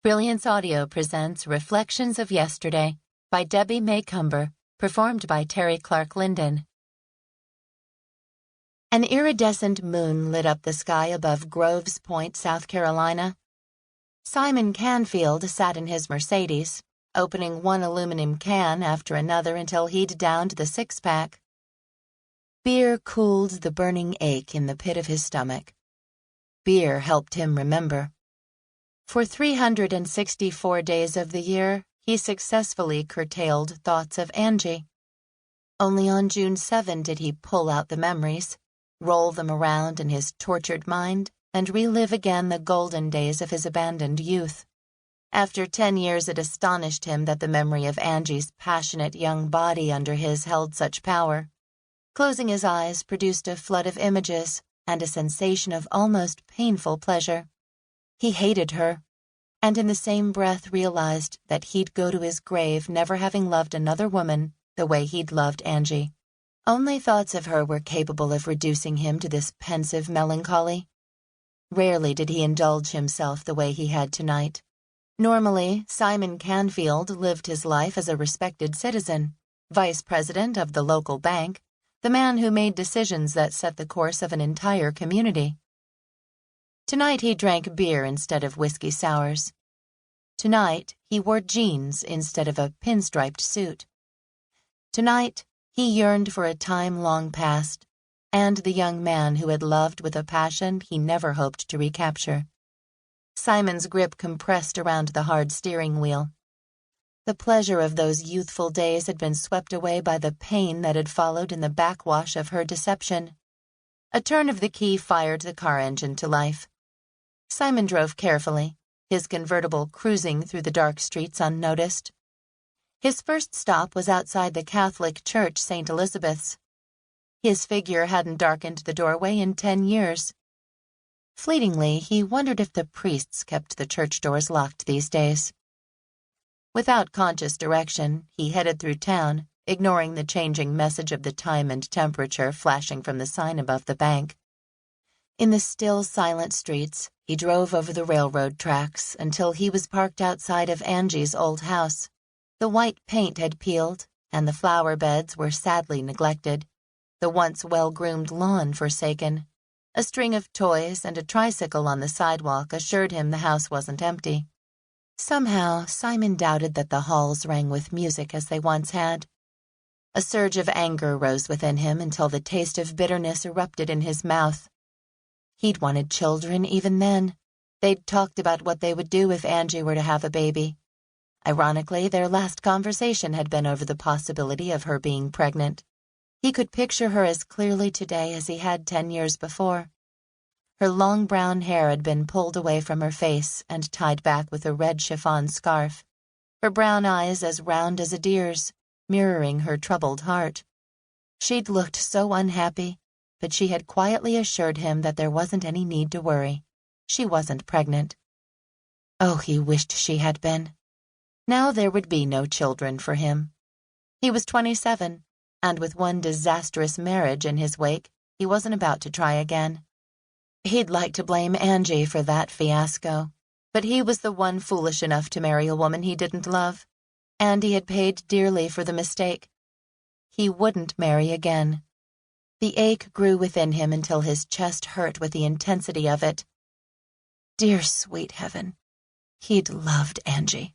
Brilliance Audio presents Reflections of Yesterday by Debbie Macomber, performed by Terry Clark Linden. An iridescent moon lit up the sky above Groves Point, South Carolina. Simon Canfield sat in his Mercedes, opening one aluminum can after another until he'd downed the six-pack. Beer cooled the burning ache in the pit of his stomach. Beer helped him remember. For 364 days of the year, he successfully curtailed thoughts of Angie. Only on June 7 did he pull out the memories, roll them around in his tortured mind, and relive again the golden days of his abandoned youth. After 10 years, it astonished him that the memory of Angie's passionate young body under his held such power. Closing his eyes produced a flood of images and a sensation of almost painful pleasure. He hated her, and in the same breath realized that he'd go to his grave never having loved another woman the way he'd loved Angie. Only thoughts of her were capable of reducing him to this pensive melancholy. Rarely did he indulge himself the way he had tonight. Normally, Simon Canfield lived his life as a respected citizen, vice president of the local bank, the man who made decisions that set the course of an entire community. Tonight he drank beer instead of whiskey sours. Tonight he wore jeans instead of a pinstriped suit. Tonight he yearned for a time long past, and the young man who had loved with a passion he never hoped to recapture. Simon's grip compressed around the hard steering wheel. The pleasure of those youthful days had been swept away by the pain that had followed in the backwash of her deception. A turn of the key fired the car engine to life. Simon drove carefully, his convertible cruising through the dark streets unnoticed. His first stop was outside the Catholic Church, St. Elizabeth's. His figure hadn't darkened the doorway in 10 years. Fleetingly, he wondered if the priests kept the church doors locked these days. Without conscious direction, he headed through town, ignoring the changing message of the time and temperature flashing from the sign above the bank. In the still, silent streets, he drove over the railroad tracks until he was parked outside of Angie's old house. The white paint had peeled, and the flower beds were sadly neglected, the once well-groomed lawn forsaken. A string of toys and a tricycle on the sidewalk assured him the house wasn't empty. Somehow, Simon doubted that the halls rang with music as they once had. A surge of anger rose within him until the taste of bitterness erupted in his mouth. He'd wanted children even then. They'd talked about what they would do if Angie were to have a baby. Ironically, their last conversation had been over the possibility of her being pregnant. He could picture her as clearly today as he had 10 years before. Her long brown hair had been pulled away from her face and tied back with a red chiffon scarf, her brown eyes as round as a deer's, mirroring her troubled heart. She'd looked so unhappy, but she had quietly assured him that there wasn't any need to worry. She wasn't pregnant. Oh, he wished she had been. Now there would be no children for him. He was 27, and with one disastrous marriage in his wake, he wasn't about to try again. He'd like to blame Angie for that fiasco, but he was the one foolish enough to marry a woman he didn't love, and he had paid dearly for the mistake. He wouldn't marry again. The ache grew within him until his chest hurt with the intensity of it. Dear sweet heaven, he'd loved Angie.